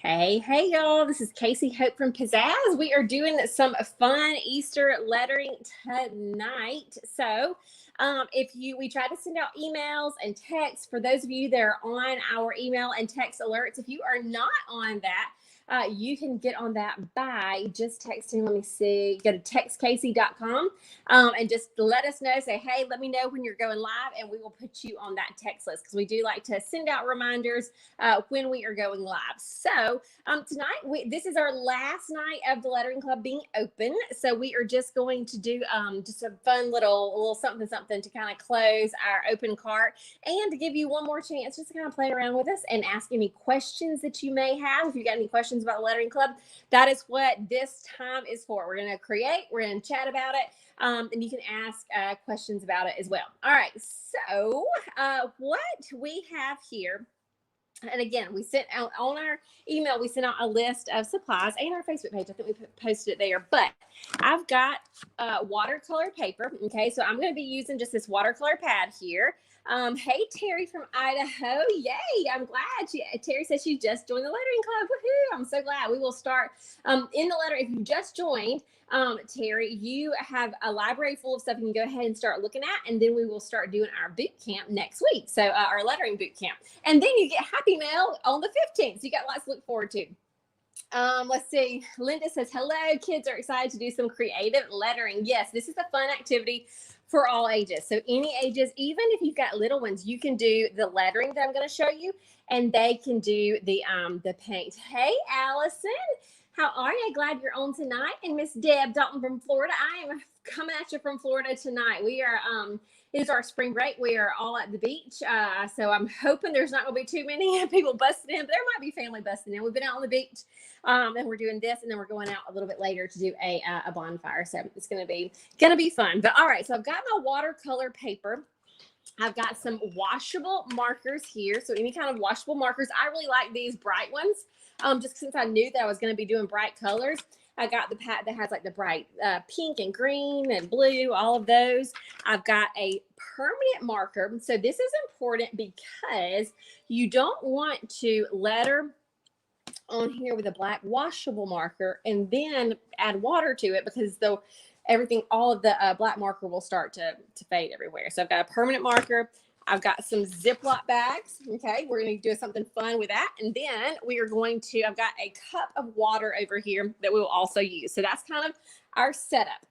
Hey, y'all. This is Casey Hope from Pizzazz. We are doing some fun Easter lettering tonight. So, we try to send out emails and texts for those of you that are on our email and text alerts. If you are not on that, you can get on that by just texting. Let me see. Go to textcasey.com and just let us know. Say, hey, let me know when you're going live, and we will put you on that text list because we do like to send out reminders when we are going live. So tonight, this is our last night of the Lettering Club being open. So we are just going to do just a fun little something to kind of close our open cart and to give you one more chance just to kind of play around with us and ask any questions that you may have. If you got any questions about the Lettering Club, that is what this time is for. We're going to create, we're going to chat about it, and you can ask questions about it as well. All right, so what we have here, and again, we sent out on our email, we sent out a list of supplies and our Facebook page. I think we posted it there, but I've got watercolor paper. Okay, so I'm going to be using just this watercolor pad here. Hey, Terry from Idaho. Yay, I'm glad. Terry says she just joined the Lettering Club. Woohoo, I'm so glad. We will start in the letter. If you just joined, Terry, you have a library full of stuff you can go ahead and start looking at, and then we will start doing our boot camp next week. So our lettering boot camp. And then you get Happy Mail on the 15th. So you got lots to look forward to. Let's see. Linda says, hello, kids are excited to do some creative lettering. Yes, this is a fun activity for all ages. So any ages, even if you've got little ones, you can do the lettering that I'm going to show you, and they can do the paint. Hey, Allison, how are you? Glad you're on tonight. And Miss Deb Dalton from Florida. I am coming at you from Florida tonight. We are it is our spring break. We are all at the beach. So I'm hoping there's not going to be too many people busting in. But there might be family busting in. We've been out on the beach, and we're doing this, and then we're going out a little bit later to do a bonfire. So it's going to be fun. But all right, so I've got my watercolor paper. I've got some washable markers here. So any kind of washable markers. I really like these bright ones. Just since I knew that I was going to be doing bright colors. I got the pad that has like the bright pink and green and blue, all of those. I've got a permanent marker. So this is important because you don't want to letter on here with a black washable marker and then add water to it, because all of the black marker will start to fade everywhere. So I've got a permanent marker. I've got some Ziploc bags. Okay, we're going to do something fun with that. And then I've got a cup of water over here that we will also use. So that's kind of our setup.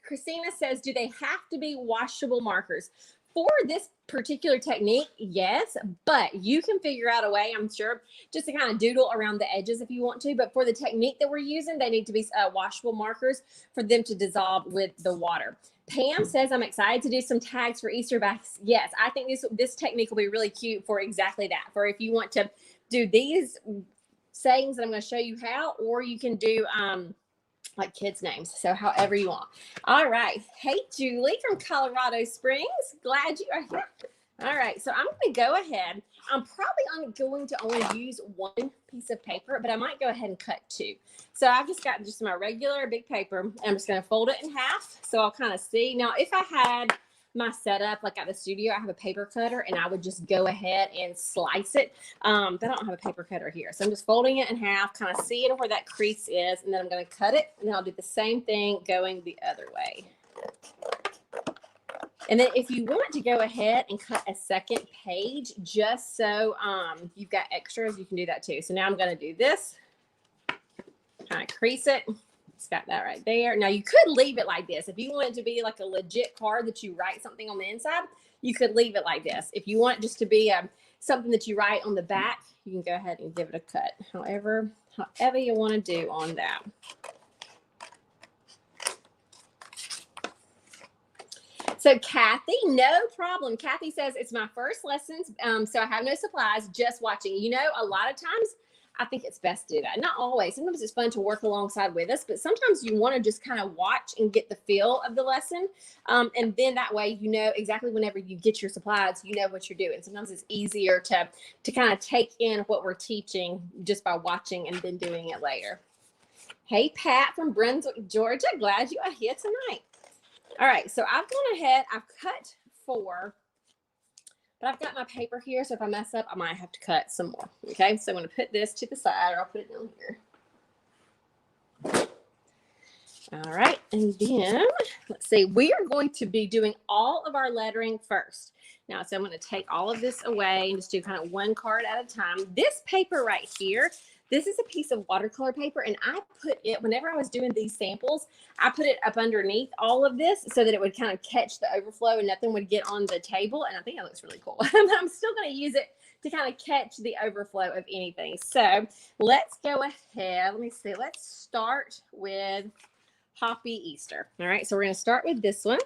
Christina says, do they have to be washable markers? For this particular technique, yes, but you can figure out a way, I'm sure, just to kind of doodle around the edges if you want to. But for the technique that we're using, they need to be washable markers for them to dissolve with the water. Pam says, I'm excited to do some tags for Easter bags. Yes, I think this technique will be really cute for exactly that. For if you want to do these sayings that I'm going to show you how, or you can do like kids' names. So however you want. All right. Hey, Julie from Colorado Springs. Glad you are here. All right. So I'm going to go ahead. I'm probably going to only use one piece of paper, but I might go ahead and cut two. So I've just got my regular big paper, and I'm just going to fold it in half. So I'll kind of see. Now, if I had my setup like at the studio, I have a paper cutter, and I would just go ahead and slice it. But I don't have a paper cutter here. So I'm just folding it in half, kind of seeing where that crease is, and then I'm going to cut it, and then I'll do the same thing going the other way. And then if you want to go ahead and cut a second page, just so you've got extras, you can do that too. So now I'm going to do this, kind of crease it. It's got that right there. Now you could leave it like this. If you want it to be like a legit card that you write something on the inside, you could leave it like this. If you want it just to be something that you write on the back, you can go ahead and give it a cut. However you want to do on that. So Kathy, no problem. Kathy says, it's my first lessons, so I have no supplies, just watching. You know, a lot of times I think it's best to do that. Not always. Sometimes it's fun to work alongside with us, but sometimes you want to just kind of watch and get the feel of the lesson. And then that way, you know exactly whenever you get your supplies, you know what you're doing. Sometimes it's easier to kind of take in what we're teaching just by watching and then doing it later. Hey, Pat from Brunswick, Georgia. Glad you are here tonight. All right, so I've gone ahead, I've cut 4 but I've got my paper here. So if I mess up, I might have to cut some more. Okay. So I'm going to put this to the side, or I'll put it down here. All right. And then let's see, we are going to be doing all of our lettering first. Now, so I'm going to take all of this away and just do kind of one card at a time. This paper right here, this is a piece of watercolor paper, and I put it, whenever I was doing these samples, I put it up underneath all of this so that it would kind of catch the overflow and nothing would get on the table. And I think it looks really cool. I'm still going to use it to kind of catch the overflow of anything. So let's go ahead. Let me see. Let's start with Happy Easter. All right. So we're going to start with this one.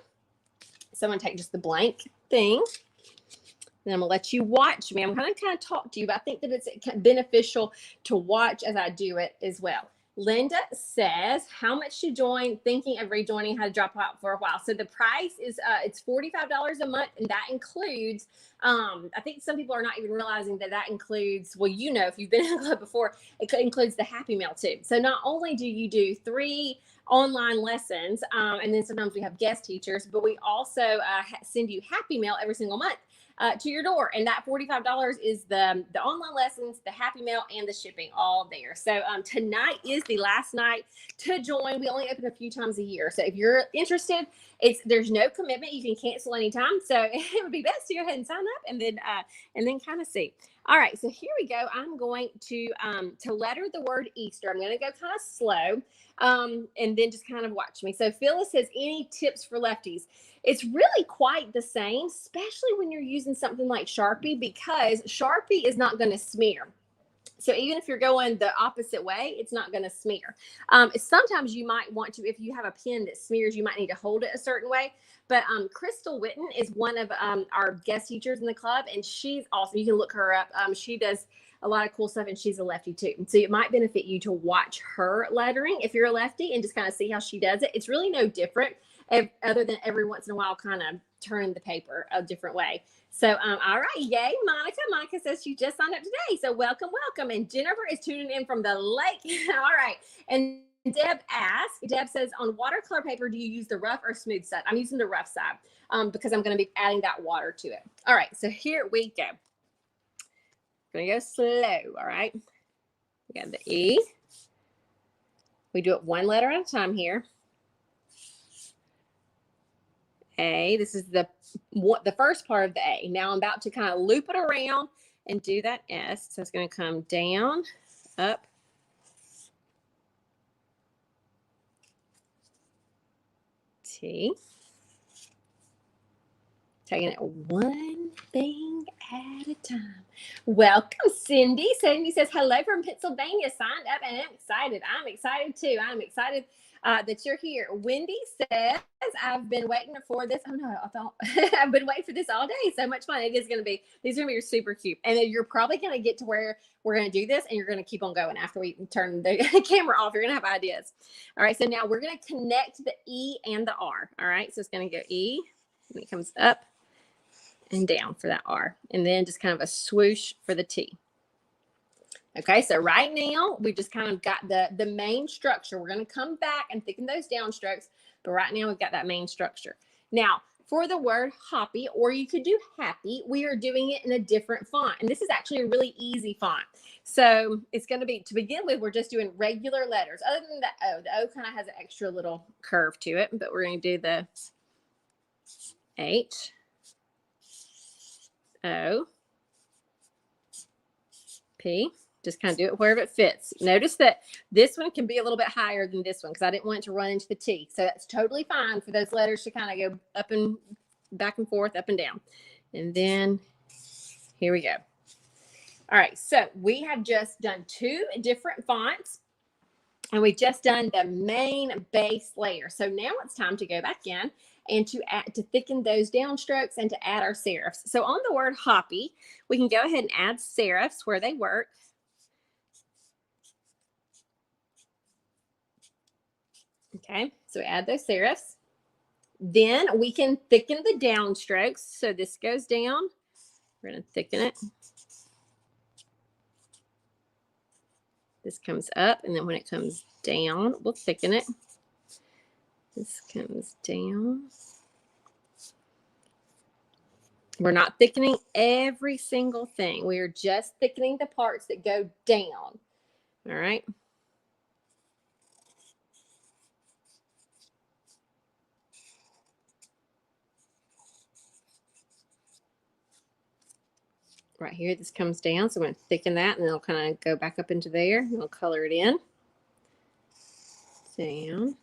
So I'm going to take just the blank thing. And I'm going to let you watch me. I'm going to kind of talk to you, but I think that it's beneficial to watch as I do it as well. Linda says, how much to join? Thinking of rejoining, how to drop out for a while. So the price is, it's $45 a month, and that includes, I think some people are not even realizing that that includes, well, you know, if you've been in a club before, it includes the Happy Mail too. So not only do you do 3 online lessons, and then sometimes we have guest teachers, but we also send you Happy Mail every single month to your door. And that $45 is the online lessons, the Happy Mail, and the shipping all there. So tonight is the last night to join. We only open a few times a year. So if you're interested, there's no commitment. You can cancel anytime. So it would be best to go ahead and sign up and then kind of see. All right, so here we go. I'm going to letter the word Easter. I'm going to go kind of slow, and then just kind of watch me. So Phyllis says, any tips for lefties? It's really quite the same, especially when you're using something like Sharpie, because Sharpie is not going to smear. So even if you're going the opposite way, it's not going to smear. Sometimes you might want to, if you have a pen that smears, you might need to hold it a certain way. But Crystal Witten is one of our guest teachers in the club, and she's awesome. You can look her up. She does a lot of cool stuff, and she's a lefty too. So it might benefit you to watch her lettering if you're a lefty and just kind of see how she does it. It's really no different, other than every once in a while kind of turn the paper a different way. So, all right, yay, Monica. Monica says she just signed up today. So welcome. And Jennifer is tuning in from the lake. All right. And Deb says, on watercolor paper, do you use the rough or smooth side? I'm using the rough side because I'm going to be adding that water to it. All right, so here we go. Going to go slow, all right? We got the E. We do it one letter at a time here. A, this is the first part of the A. Now I'm about to kind of loop it around and do that S. So it's going to come down, up, T. Taking it one thing at a time. Welcome, Cindy. Cindy says, hello from Pennsylvania. Signed up and I'm excited. I'm excited too. I'm excited that you're here. Wendy says, I've been waiting for this. Oh no, I've been waiting for this all day. So much fun. It is going to be, these are going to be super cute. And then you're probably going to get to where we're going to do this and you're going to keep on going after we turn the camera off. You're going to have ideas. All right. So now we're going to connect the E and the R. All right. So it's going to go E and it comes up and down for that R. And then just kind of a swoosh for the T. Okay, so right now we just kind of got the main structure. We're going to come back and thicken those down strokes, but right now we've got that main structure. Now, for the word happy, or you could do happy, we are doing it in a different font. And this is actually a really easy font. So it's going to be, to begin with, we're just doing regular letters. Other than the O. The O kind of has an extra little curve to it, but we're going to do the H, O, P. Just kind of do it wherever it fits. Notice that this one can be a little bit higher than this one because I didn't want it to run into the T. So that's totally fine for those letters to kind of go up and back and forth, up and down. And then here we go. All right, so we have just done 2 different fonts and we've just done the main base layer. So now it's time to go back in and to thicken those downstrokes and to add our serifs. So on the word happy, we can go ahead and add serifs where they work. Okay, so add those serifs. Then we can thicken the downstrokes. So this goes down. We're going to thicken it. This comes up, and then when it comes down, we'll thicken it. This comes down. We're not thickening every single thing. We are just thickening the parts that go down. All right. Right here, this comes down, so I'm going to thicken that, and then it'll kind of go back up into there, and I'll color it in. Down.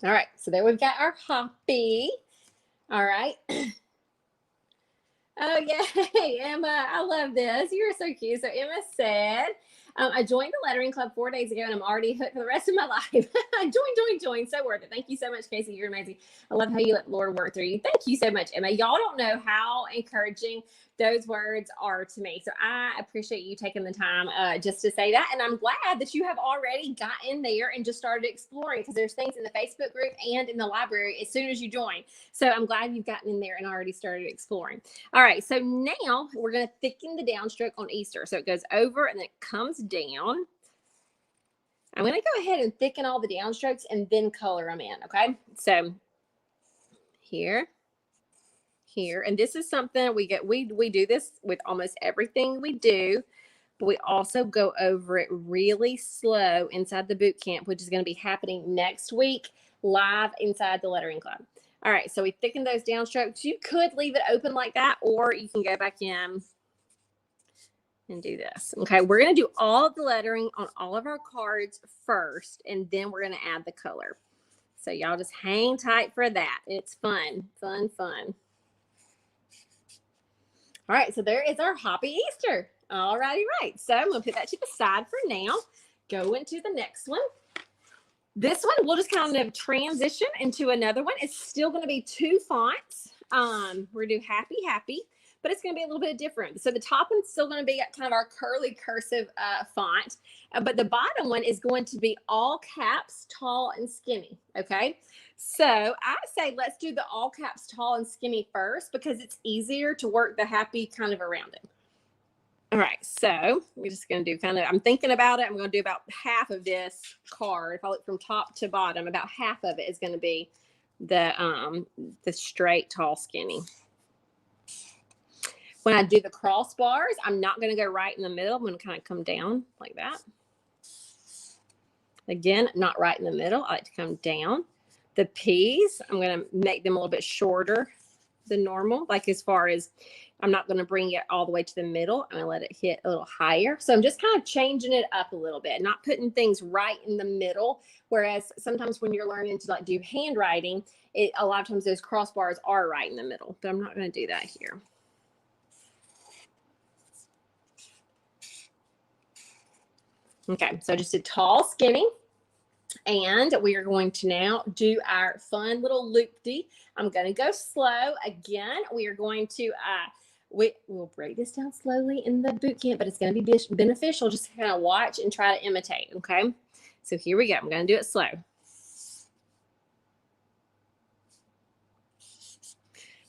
All right, so there we've got our hoppy. All right. Oh, yay, Emma, I love this. You're so cute. So Emma said, I joined the lettering club 4 days ago, and I'm already hooked for the rest of my life. Join. So worth it. Thank you so much, Casey. You're amazing. I love how you let the Lord work through you. Thank you so much, Emma. Y'all don't know how encouraging those words are to me. So I appreciate you taking the time just to say that. And I'm glad that you have already got in there and just started exploring, because there's things in the Facebook group and in the library as soon as you join. So I'm glad you've gotten in there and already started exploring. All right, so now we're going to thicken the downstroke on Easter. So it goes over and then it comes down. I'm going to go ahead and thicken all the downstrokes and then color them in, okay? So here, and this is something we do this with almost everything we do, but we also go over it really slow inside the boot camp, which is going to be happening next week live inside the lettering club. All right, so we thicken those downstrokes. You could leave it open like that, or you can go back in and do this. Okay, we're going to do all the lettering on all of our cards first, and then we're going to add the color. So y'all just hang tight for that. It's fun. All right, so there is our Happy Easter. All righty, right. So I'm going to put that to the side for now. Go into the next one. This one, we'll just kind of transition into another one. It's still going to be 2 fonts. We're going to do happy, but it's going to be a little bit different. So the top one's still going to be kind of our curly cursive font, but the bottom one is going to be all caps, tall and skinny. Okay. So I say let's do the all caps, tall and skinny first, because it's easier to work the happy kind of around it. All right, so we're just going to do kind of, I'm thinking about it. I'm going to do about half of this card. If I look from top to bottom, about half of it is going to be the straight, tall, skinny. When I do the crossbars, I'm not going to go right in the middle. I'm going to kind of come down like that. Again, not right in the middle. I like to come down. The P's, I'm going to make them a little bit shorter than normal, like as far as I'm not going to bring it all the way to the middle. I'm going to let it hit a little higher. So I'm just kind of changing it up a little bit, not putting things right in the middle. Whereas sometimes when you're learning to like do handwriting, a lot of times those crossbars are right in the middle, but I'm not going to do that here. Okay, so just a tall, skinny. And we are going to now do our fun little loop-de. I'm going to go slow. Again, we are going to, we'll break this down slowly in the boot camp, but it's going to be beneficial just to kind of watch and try to imitate, okay? So here we go. I'm going to do it slow.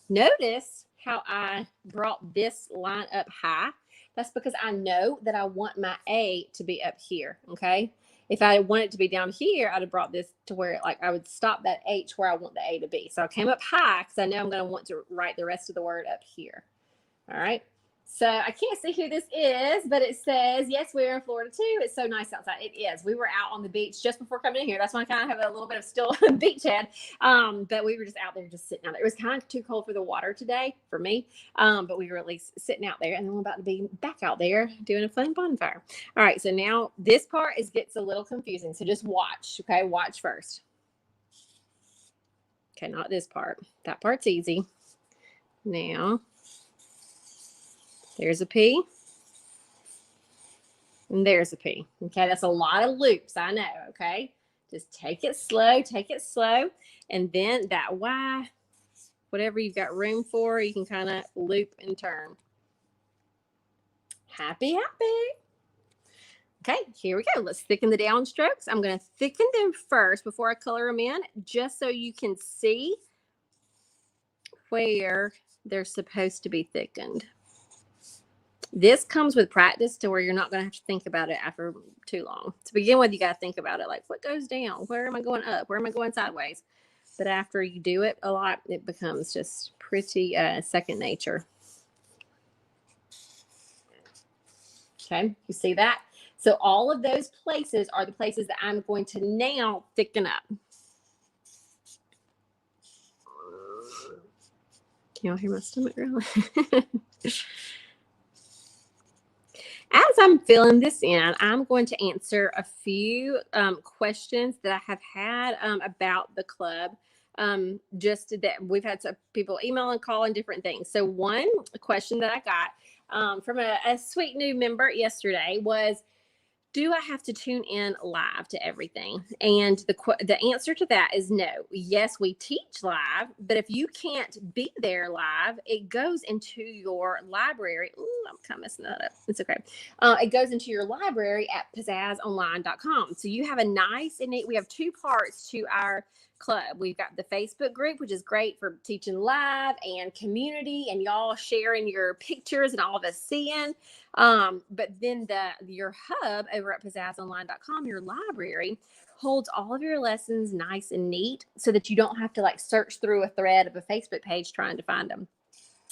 Notice how I brought this line up high. That's because I know that I want my A to be up here, okay? If I want it to be down here, I'd have brought this to where like I would stop that H where I want the A to be. So I came up high because I know I'm going to want to write the rest of the word up here. All right. So I can't see who this is, but it says, yes, we're in Florida too. It's so nice outside. It is. We were out on the beach just before coming in here. That's why I kind of have a little bit of still beach head. But we were just out there, just sitting out there. It was kind of too cold for the water today for me. But we were at least sitting out there, and then we're about to be back out there doing a fun bonfire. All right. So now this part gets a little confusing. So just watch. Okay. Watch first. Okay. Not this part. That part's easy. Now, there's a P. And there's a P. Okay, that's a lot of loops, I know, okay? Just take it slow, and then that Y, whatever you've got room for, you can kind of loop and turn. Happy. Okay, here we go. Let's thicken the downstrokes. I'm going to thicken them first before I color them in, just so you can see where they're supposed to be thickened. This comes with practice to where you're not going to have to think about it after too long. To begin with, you got to think about it like, what goes down? Where am I going up? Where am I going sideways? But after you do it a lot, it becomes just pretty second nature. Okay, you see that? So all of those places are the places that I'm going to now thicken up. Can y'all hear my stomach growling? As I'm filling this in, I'm going to answer a few questions that I have had about the club. Just that we've had some people email and call and different things. So one question that I got from a sweet new member yesterday was, do I have to tune in live to everything? And the answer to that is no. Yes, we teach live, but if you can't be there live, it goes into your library. Ooh, I'm kind of messing that up. It's okay. It goes into your library at pizzazzonline.com. So you have a nice and neat, we have two parts to our club. We've got the Facebook group, which is great for teaching live and community and y'all sharing your pictures and all of us seeing. But then your hub over at pizzazzonline.com, your library, holds all of your lessons nice and neat so that you don't have to like search through a thread of a Facebook page trying to find them.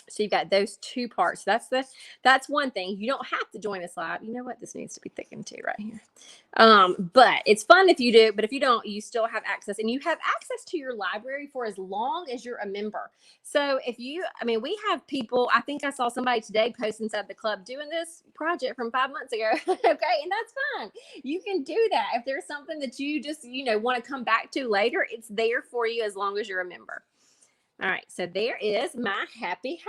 So you've got those two parts. That's one thing. You don't have to join us live. You know what? This needs to be thickened too right here. But it's fun if you do. But if you don't, you still have access. And you have access to your library for as long as you're a member. So if you, we have people, I think I saw somebody today post inside the club doing this project from 5 months ago. Okay. And that's fine. You can do that. If there's something that you just, want to come back to later, it's there for you as long as you're a member. All right, so there is my happy.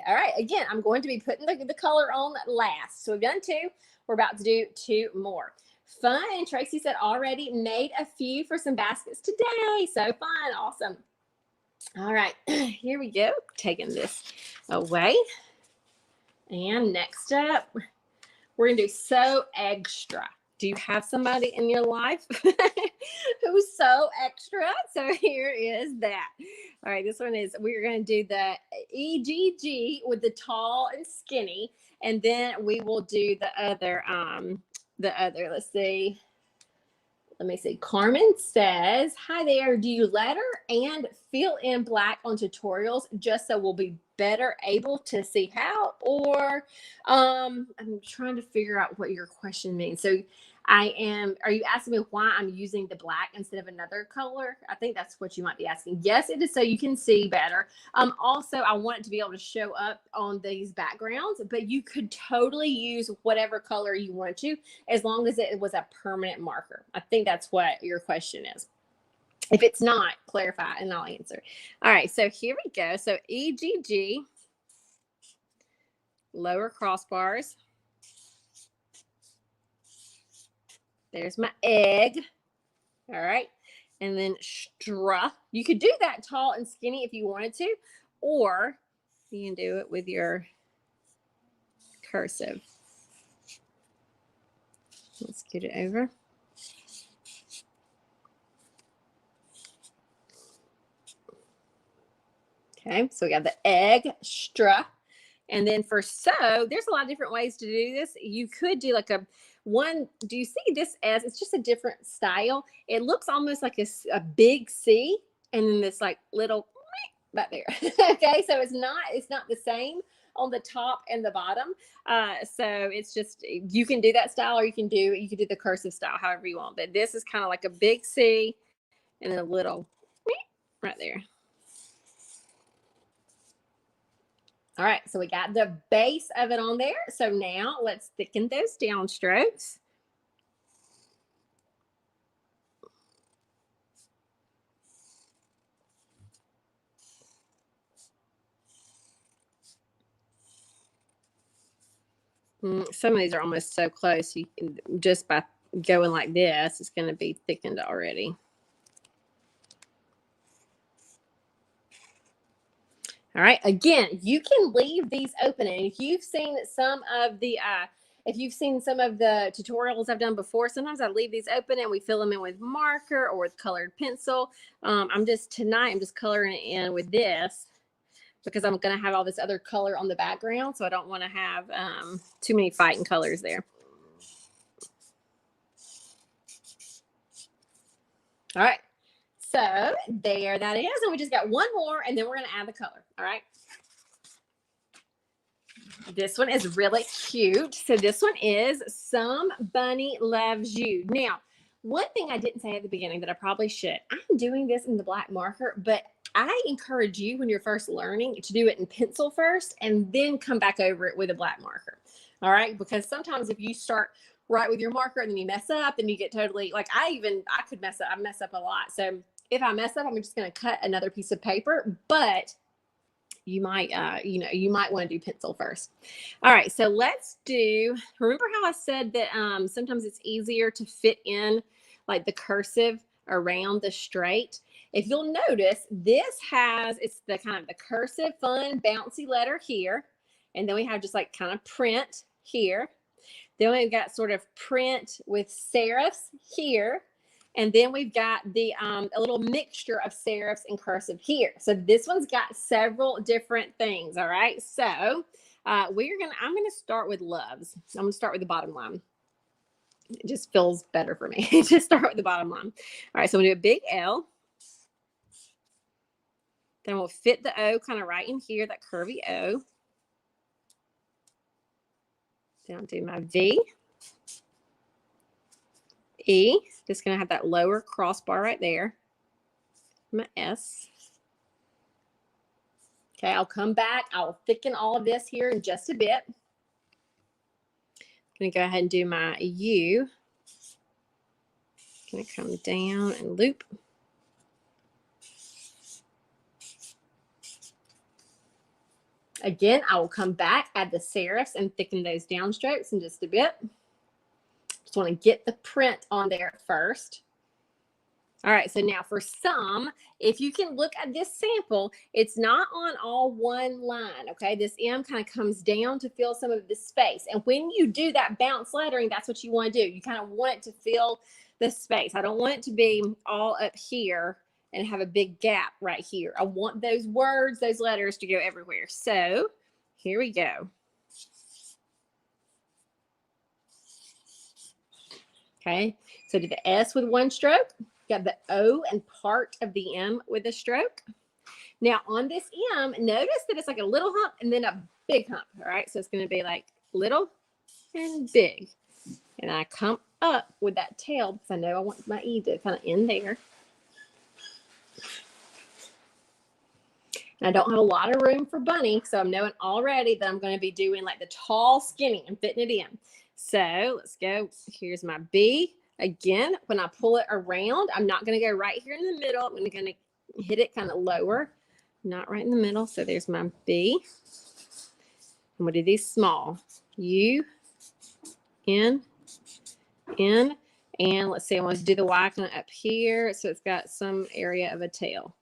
All right, again, I'm going to be putting the color on last. So we've done two. We're about to do two more. Fun, and Tracy said already made a few for some baskets today. So fun, awesome. All right, here we go. Taking this away. And next up, we're going to do So Extra. Do you have somebody in your life who's so extra? So here is that. All right, this one is, we're going to do the EGG with the tall and skinny. And then we will do the other, let's see. Let me see. Carmen says, hi there. Do you letter and fill in black on tutorials just so we'll be better able to see how? Or I'm trying to figure out what your question means. So are you asking me why I'm using the black instead of another color? I think that's what you might be asking. Yes, it is so you can see better. Also, I want it to be able to show up on these backgrounds, but you could totally use whatever color you want to, as long as it was a permanent marker. I think that's what your question is. If it's not, clarify and I'll answer. All right, so here we go. So EGG, lower crossbars. There's my egg. All right. And then stra. You could do that tall and skinny if you wanted to, or you can do it with your cursive. Let's get it over. Okay, so we got the egg, stra. And then for so, there's a lot of different ways to do this. You could do like do you see this as, it's just a different style. It looks almost like a big C and then this like little back there. Okay, so it's not the same on the top and the bottom. So it's just, you can do that style, or you can do the cursive style, however you want. But this is kind of like a big C and then a little right there. All right, so we got the base of it on there. So now let's thicken those down strokes. Some of these are almost so close. You can, just by going like this, it's going to be thickened already. All right. Again, you can leave these open. And if you've seen some of the tutorials I've done before, sometimes I leave these open and we fill them in with marker or with colored pencil. I'm just coloring it in with this. because I'm going to have all this other color on the background. So I don't want to have too many fighting colors there. All right. So there that is. And we just got one more, and then we're going to add the color. All right. This one is really cute. So this one is Some Bunny Loves You. Now, one thing I didn't say at the beginning that I probably should, I'm doing this in the black marker, but I encourage you when you're first learning to do it in pencil first and then come back over it with a black marker. All right. Because sometimes if you start right with your marker and then you mess up, then you get totally like I could mess up. I mess up a lot. So if I mess up, I'm just going to cut another piece of paper, but you might, you might want to do pencil first. All right. So let's do, remember how I said that sometimes it's easier to fit in like the cursive around the straight. If you'll notice, this has, it's the kind of the cursive, fun, bouncy letter here. And then we have just like kind of print here. Then we've got sort of print with serifs here. And then we've got the a little mixture of serifs and cursive here. So this one's got several different things. All right. So I'm gonna start with loves. I'm gonna start with the bottom line. It just feels better for me. Just start with the bottom line. All right. So we'll do a big L. Then we'll fit the O kind of right in here, that curvy O. Then I'll do my V. E, just going to have that lower crossbar right there. My S. Okay, I'll come back. I'll thicken all of this here in just a bit. I'm going to go ahead and do my U. Going to come down and loop. Again, I will come back, add the serifs, and thicken those downstrokes in just a bit. Just want to get the print on there first. All right, so now for some, if you can look at this sample, it's not on all one line, okay? This M kind of comes down to fill some of the space. And when you do that bounce lettering, that's what you want to do. You kind of want it to fill the space. I don't want it to be all up here and have a big gap right here. I want those words, those letters to go everywhere. So here we go. Okay, so do the S with one stroke, got the O and part of the M with a stroke. Now on this M, notice that it's like a little hump and then a big hump, all right? So it's gonna be like little and big. And I come up with that tail because I know I want my E to kind of end there. And I don't have a lot of room for bunny, so I'm knowing already that I'm gonna be doing like the tall skinny and fitting it in. So let's go. Here's my B. Again, when I pull it around, I'm not going to go right here in the middle. I'm going to hit it kind of lower, not right in the middle. So there's my B. I'm going to do these small. U, N, N. And let's see, I want to do the Y kind of up here. So it's got some area of a tail.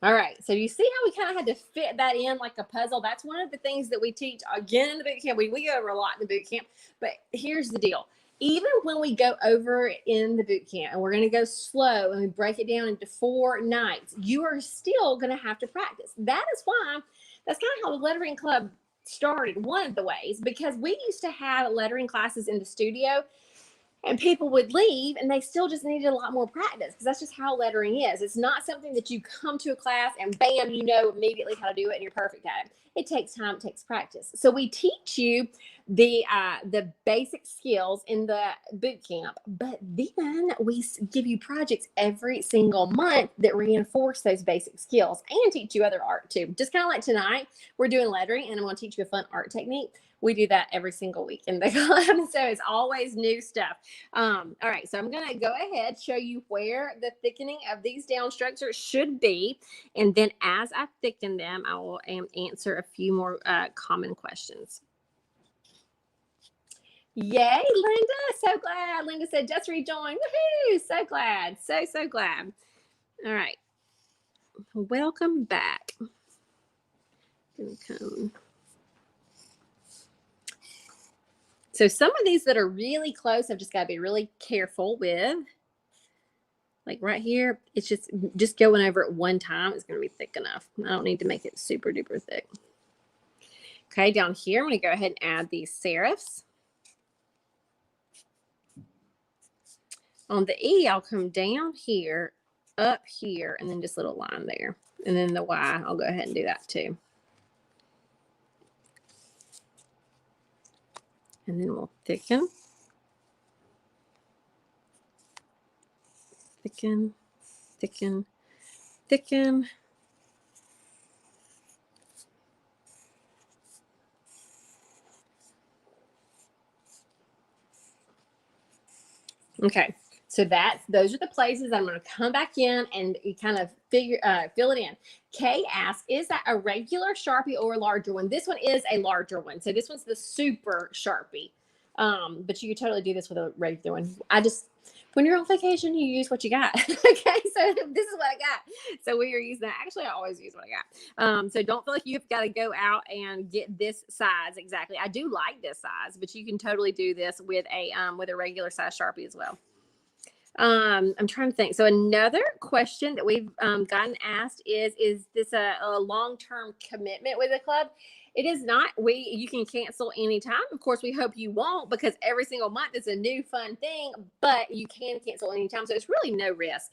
All right, so you see how we kind of had to fit that in like a puzzle? That's one of the things that we teach again in the boot camp. We go over a lot in the boot camp, but here's the deal. Even when we go over in the boot camp and we're going to go slow and we break it down into 4 nights, you are still going to have to practice. That is why, that's kind of how the lettering club started, one of the ways, because we used to have lettering classes in the studio. And people would leave and they still just needed a lot more practice because that's just how lettering is. It's not something that you come to a class and bam, you know immediately how to do it and you're perfect at it. It takes time, it takes practice. So we teach you the basic skills in the boot camp, but then we give you projects every single month that reinforce those basic skills and teach you other art too. Just kind of like tonight, we're doing lettering and I'm going to teach you a fun art technique. We do that every single week in the club. So it's always new stuff. All right, so I'm going to go ahead, show you where the thickening of these downstrokes should be. And then as I thicken them, I will answer a few more common questions. Yay, Linda. So glad. Linda said, just rejoined. Woohoo. So glad. So glad. All right. Welcome back. Gonna come. So some of these that are really close, I've just got to be really careful with. like right here, it's just going over it one time. It's going to be thick enough. I don't need to make it super duper thick. Okay, down here, I'm going to go ahead and add these serifs. On the E, I'll come down here, up here, and then just a little line there. And then the Y, I'll go ahead and do that too. And then we'll thicken, thicken, thicken, thicken. Okay, so those are the places I'm going to come back in and kind of fill it in. Kay asks, is that a regular Sharpie or a larger one? This one is a larger one. So this one's the super Sharpie. But you could totally do this with a regular one. When you're on vacation, you use what you got. Okay, so this is what I got. So we are using that. Actually, I always use what I got. So don't feel like you've got to go out and get this size exactly. I do like this size, but you can totally do this with a regular size Sharpie as well. I'm trying to think. So another question that we've gotten asked is this a long-term commitment with the club? It is not. You can cancel anytime. Of course, we hope you won't, because every single month is a new fun thing, but you can cancel anytime. So it's really no risk.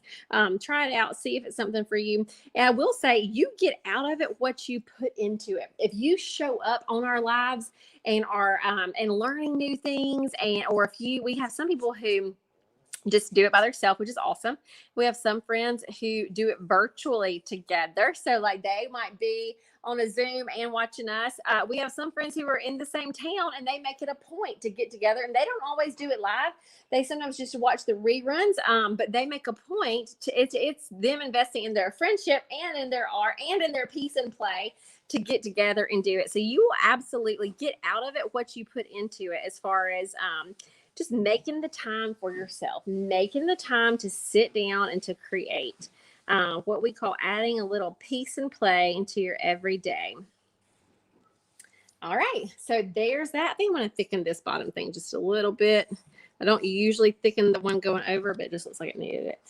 Try it out, see if it's something for you. And I will say, you get out of it what you put into it. If you show up on our lives and are and learning new things, or we have some people who just do it by themselves, which is awesome. We have some friends who do it virtually together. So like they might be on a Zoom and watching us. We have some friends who are in the same town, and they make it a point to get together, and they don't always do it live. They sometimes just watch the reruns, but they make a point it's them investing in their friendship and in their art and in their peace and play to get together and do it. So you will absolutely get out of it what you put into it, as far as just making the time for yourself, making the time to sit down and to create what we call adding a little peace and play into your everyday. All right, so there's that. I think I'm going to thicken this bottom thing just a little bit. I don't usually thicken the one going over, but it just looks like it needed it.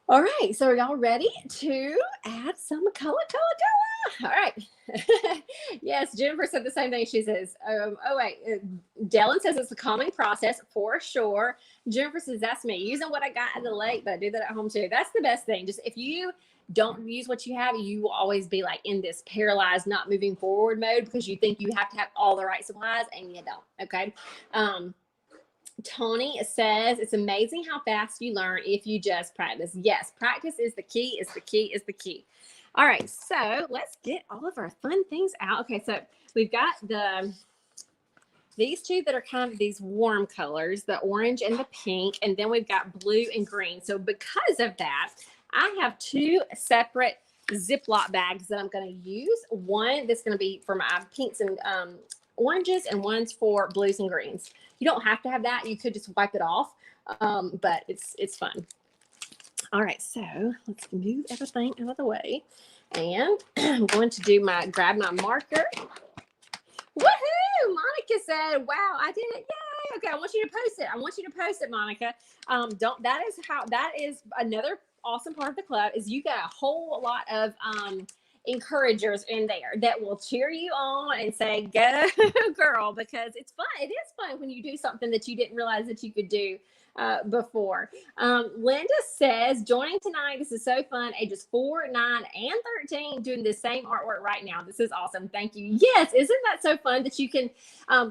All right, so are y'all ready to add some color? All right. Yes, Jennifer said the same thing. She says, Dylan says it's a calming process for sure. Jennifer says, that's me, using what I got at the lake, but I do that at home too. That's the best thing. Just if you don't use what you have, you will always be like in this paralyzed, not moving forward mode, because you think you have to have all the right supplies, and you don't. Okay. Tony says, it's amazing how fast you learn if you just practice. Yes, practice is the key, is the key, is the key. All right, so let's get all of our fun things out. Okay, so we've got these two that are kind of these warm colors, the orange and the pink, and then we've got blue and green. So because of that, I have two separate Ziploc bags that I'm going to use. One that's going to be for my pinks and oranges, and one's for blues and greens. You don't have to have that. You could just wipe it off, but it's fun. All right, so let's move everything out of the way, and I'm going to grab my marker. Woohoo! Monica said, "Wow, I did it! Yay! Okay, I want you to post it. I want you to post it, Monica. That is another awesome part of the club, is you got a whole lot of encouragers in there that will cheer you on and say, go girl, because it's fun. It is fun when you do something that you didn't realize that you could do before. Linda says, joining tonight, this is so fun, ages 4, 9, and 13, doing the same artwork right now. This is awesome. Thank you. Yes, isn't that so fun that you can,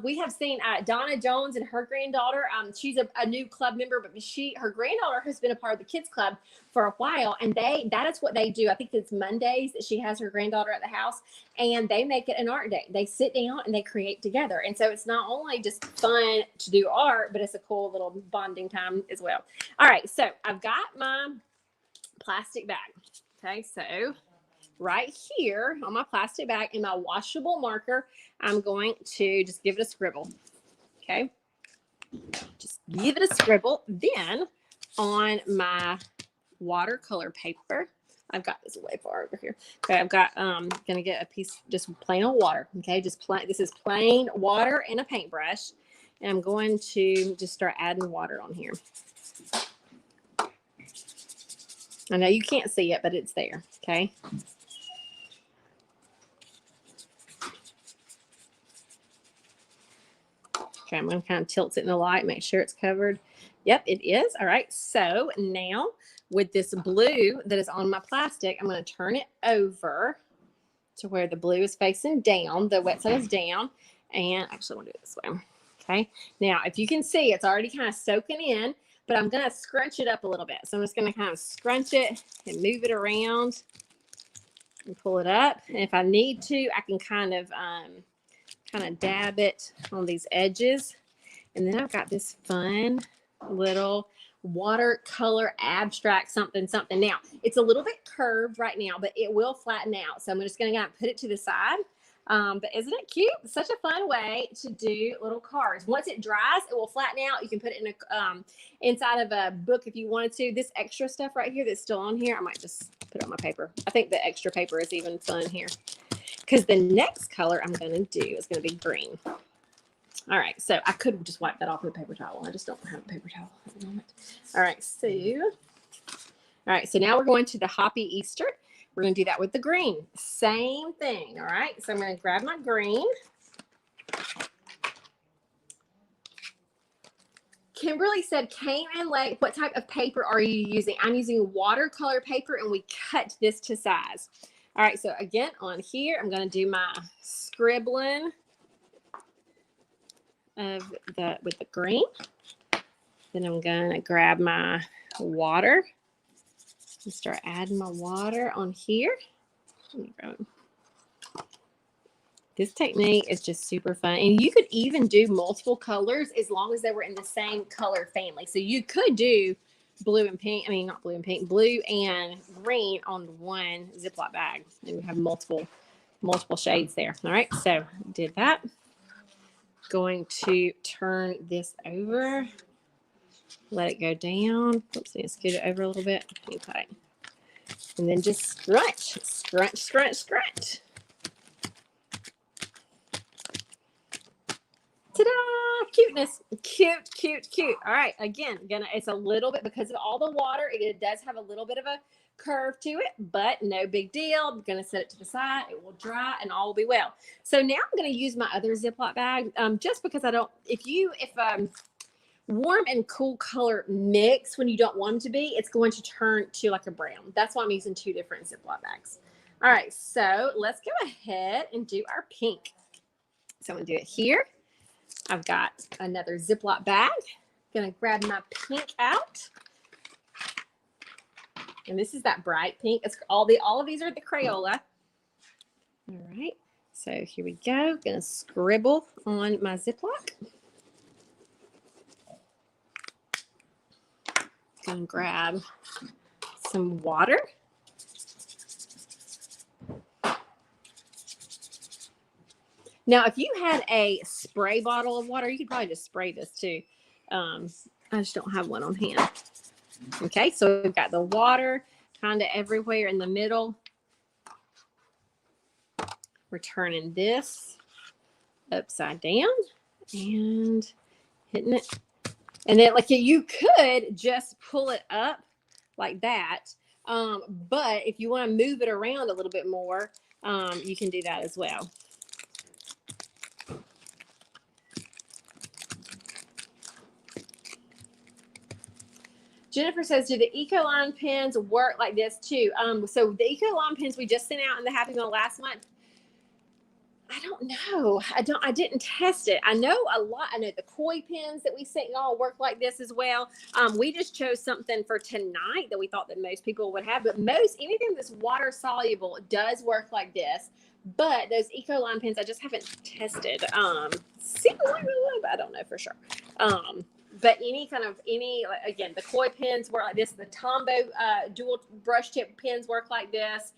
we have seen Donna Jones and her granddaughter. She's a new club member, but her granddaughter has been a part of the kids club for a while, and that is what they do. I think it's Mondays that she has her granddaughter at the house, and they make it an art day. They sit down and they create together. And so it's not only just fun to do art, but it's a cool little bonding time as well. All right, so I've got my plastic bag. Okay, so right here on my plastic bag in my washable marker, I'm going to just give it a scribble. Okay, just give it a scribble. Then on my watercolor paper, I've got this way far over here. Okay, I've got gonna get a piece just plain old water. Okay, just plain. This is plain water and a paintbrush, and I'm going to just start adding water on here. I know you can't see it, but it's there. Okay. Okay, I'm going to kind of tilt it in the light, make sure it's covered. Yep, it is. All right. So now with this blue that is on my plastic, I'm going to turn it over to where the blue is facing down. The wet side is down. And actually, I want to do it this way. Okay. Now, if you can see, it's already kind of soaking in, but I'm going to scrunch it up a little bit. So I'm just going to kind of scrunch it and move it around and pull it up. And if I need to, I can kind of dab it on these edges. And then I've got this fun little watercolor abstract something. Now, it's a little bit curved right now, but it will flatten out. So I'm just going to put it to the side. But isn't it cute? Such a fun way to do little cards. Once it dries, it will flatten out. You can put it in a inside of a book if you wanted to. This extra stuff right here that's still on here, I might just put it on my paper. I think the extra paper is even fun here. Because the next color I'm going to do is going to be green. All right, so I could just wipe that off with a paper towel. I just don't have a paper towel at the moment. All right, so now we're going to the Hoppy Easter. We're going to do that with the green. Same thing, all right? So I'm going to grab my green. Kimberly said, Kane and Lake, what type of paper are you using? I'm using watercolor paper, and we cut this to size. All right, so again, on here, I'm going to do my scribbling with the green. Then I'm going to grab my water and start adding my water on here. This technique is just super fun. And you could even do multiple colors as long as they were in the same color family. So you could do blue and pink. I mean, not blue and pink, blue and green on one Ziploc bag. And we have multiple shades there. All right, so did that. Going to turn this over. Let it go down. Oops, need to scoot it over a little bit. Okay. And then just scrunch. Ta-da! Cuteness. Cute. All right. Again, it's a little bit, because of all the water, it does have a little bit of a curve to it, but no big deal. I'm going to set it to the side. It will dry and all will be well. So now I'm going to use my other Ziploc bag, just because if warm and cool color mix when you don't want them to be, it's going to turn to like a brown. That's why I'm using two different Ziploc bags. All right, so let's go ahead and do our pink. So I'm going to do it here. I've got another Ziploc bag. Going to grab my pink out. And this is that bright pink. It's all of these are the Crayola. All right, so here we go. Going to scribble on my Ziploc. Gonna grab some water. Now, if you had a spray bottle of water, you could probably just spray this too. I just don't have one on hand. Okay, so we've got the water kind of everywhere in the middle. We're turning this upside down and hitting it. And then, like, you could just pull it up like that. But if you want to move it around a little bit more, you can do that as well. Jennifer says, do the Ecoline pens work like this too? So the Ecoline pens we just sent out in the Happy Meal last month, I don't know. I didn't test it. I know a lot. I know the koi pens that we sent y'all work like this as well. We just chose something for tonight that we thought that most people would have, but anything that's water soluble does work like this. But those Ecoline pens, I just haven't tested. Seems like I don't know for sure. But again, the koi pens work like this. The Tombow dual brush tip pens work like this.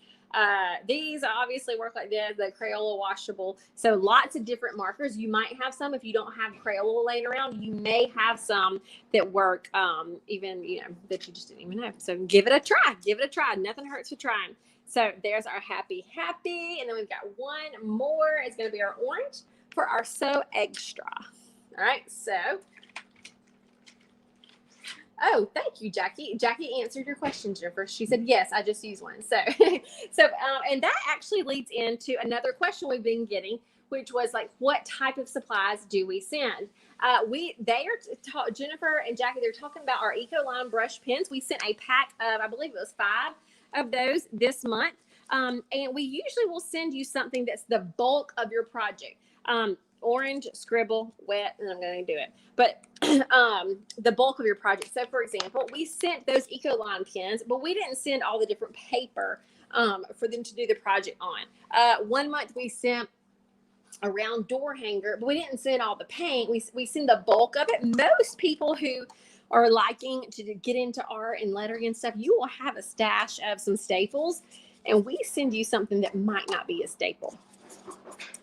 These obviously work like this, the Crayola washable. So lots of different markers. You might have some, if you don't have Crayola laying around, you may have some that work, even, that you just didn't even know. So give it a try. Nothing hurts for trying. So there's our happy. And then we've got one more. It's going to be our orange for our So Extra. All right. So Oh, thank you, Jackie. Jackie answered your question, Jennifer. She said, yes, I just used one. So, and that actually leads into another question we've been getting, which was like, what type of supplies do we send? Jennifer and Jackie, they're talking about our Ecoline brush pens. We sent a pack of, I believe it was 5 of those this month. And we usually will send you something that's the bulk of your project. Orange, scribble, wet, and I'm going to do it. But the bulk of your project. So, for example, we sent those Ecoline pens, but we didn't send all the different paper for them to do the project on. One month we sent a round door hanger, but we didn't send all the paint. We send the bulk of it. Most people who are liking to get into art and lettering and stuff, you will have a stash of some staples, and we send you something that might not be a staple.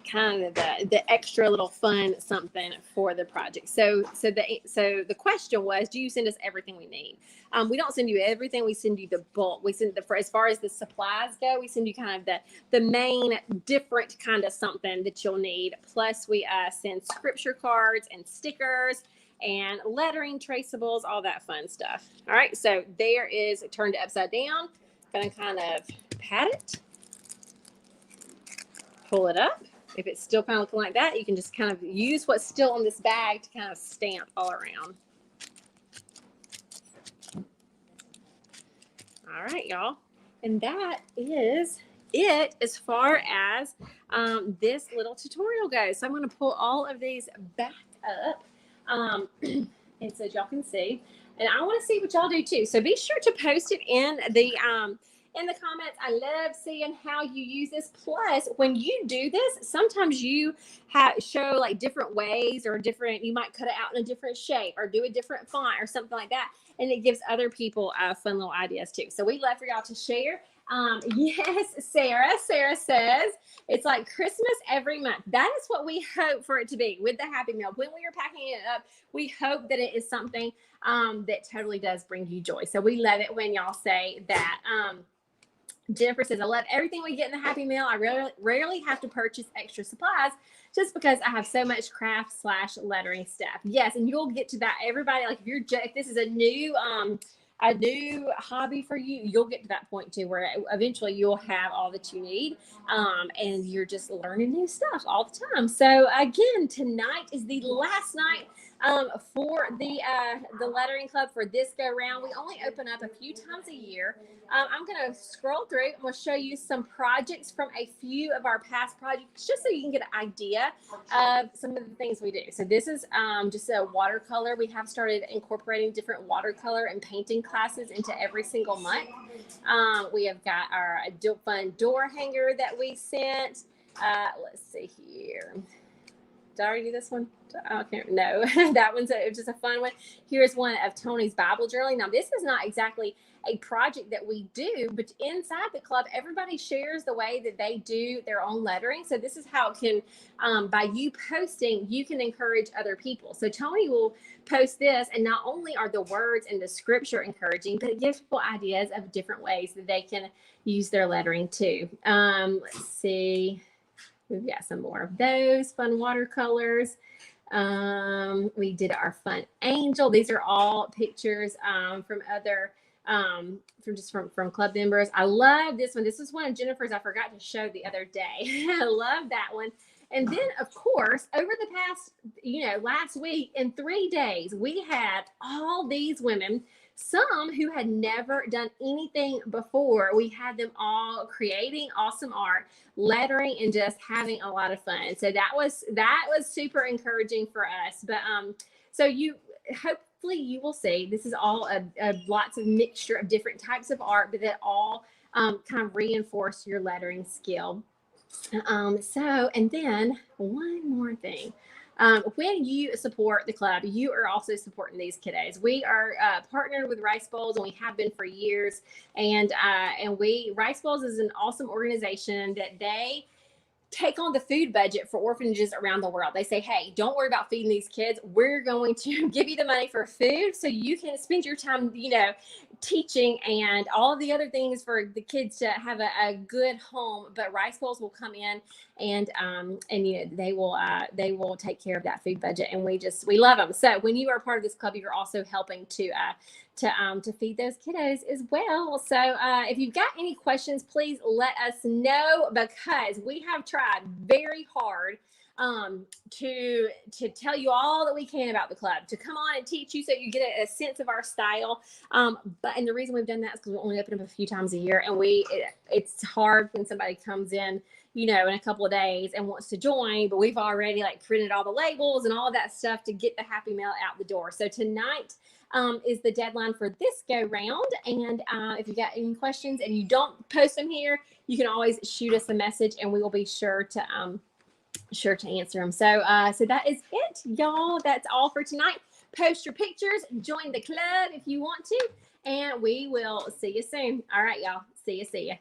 Kind of the extra little fun something for the project. So the question was, do you send us everything we need? We don't send you everything. We send you the bulk. We send as far as the supplies go, we send you kind of the main different kind of something that you'll need. Plus we send scripture cards and stickers and lettering traceables, all that fun stuff. All right, so there is turned upside down. Gonna kind of pat it, pull it up. If it's still kind of looking like that, you can just kind of use what's still on this bag to kind of stamp all around. All right, y'all. And that is it as far as this little tutorial goes. So I'm going to pull all of these back up and so y'all can see. And I want to see what y'all do too. So be sure to post it in the comments. I love seeing how you use this. Plus, when you do this, sometimes you show like different ways or different, you might cut it out in a different shape or do a different font or something like that. And it gives other people fun little ideas too. So we love for y'all to share. Yes, Sarah says it's like Christmas every month. That is what we hope for it to be with the Happy Meal. When we are packing it up, we hope that it is something that totally does bring you joy. So we love it when y'all say that. Jennifer says, I love everything we get in the Happy Meal. I rarely have to purchase extra supplies just because I have so much craft / lettering stuff. Yes, and you'll get to that. Everybody, like if this is a new hobby for you, you'll get to that point too, where eventually you'll have all that you need, and you're just learning new stuff all the time. So again, tonight is the last night for the lettering club for this go round. We only open up a few times a year. I'm going to scroll through. I'm going to show you some projects from a few of our past projects, just so you can get an idea of some of the things we do. So this is just a watercolor. We have started incorporating different watercolor and painting classes into every single month. We have got our fun door hanger that we sent. Let's see here. Did I already do this one? Okay, no, that one's just a fun one. Here's one of Tony's Bible journaling. Now, this is not exactly a project that we do, but inside the club, everybody shares the way that they do their own lettering. So this is how it can, by you posting, you can encourage other people. So Tony will post this, and not only are the words and the scripture encouraging, but it gives people ideas of different ways that they can use their lettering too. Let's see. We've got some more of those fun watercolors. We did our fun angel. These are all pictures from other from club members. I love this one. This is one of Jennifer's I forgot to show the other day. I love that one. And then, of course, over the past, last week, in 3 days, we had all these women, some who had never done anything before. We had them all creating awesome art, lettering, and just having a lot of fun. So that was super encouraging for us. But so hopefully you will see this is all a lots of mixture of different types of art, but that all kind of reinforce your lettering skill. And then one more thing. When you support the club, you are also supporting these kiddos. We are partnered with Rice Bowls, and we have been for years. And Rice Bowls is an awesome organization that they take on the food budget for orphanages around the world. They say, hey, don't worry about feeding these kids. We're going to give you the money for food so you can spend your time, teaching and all of the other things for the kids to have a good home. But Rice Bowls will come in and they will take care of that food budget, and we love them. So when you are part of this club, you're also helping to feed those kiddos as well. So if you've got any questions, please let us know, because we have tried very hard to tell you all that we can about the club, to come on and teach you so you get a sense of our style. And the reason we've done that is because we only open up a few times a year, and it's hard when somebody comes in, in a couple of days and wants to join, but we've already printed all the labels and all of that stuff to get the Happy Mail out the door. So tonight is the deadline for this go round. And if you got any questions and you don't post them here, you can always shoot us a message and we will be sure to answer them. So that is it, y'all. That's all for tonight. Post your pictures, join the club if you want to, and we will see you soon. All right, y'all. See you.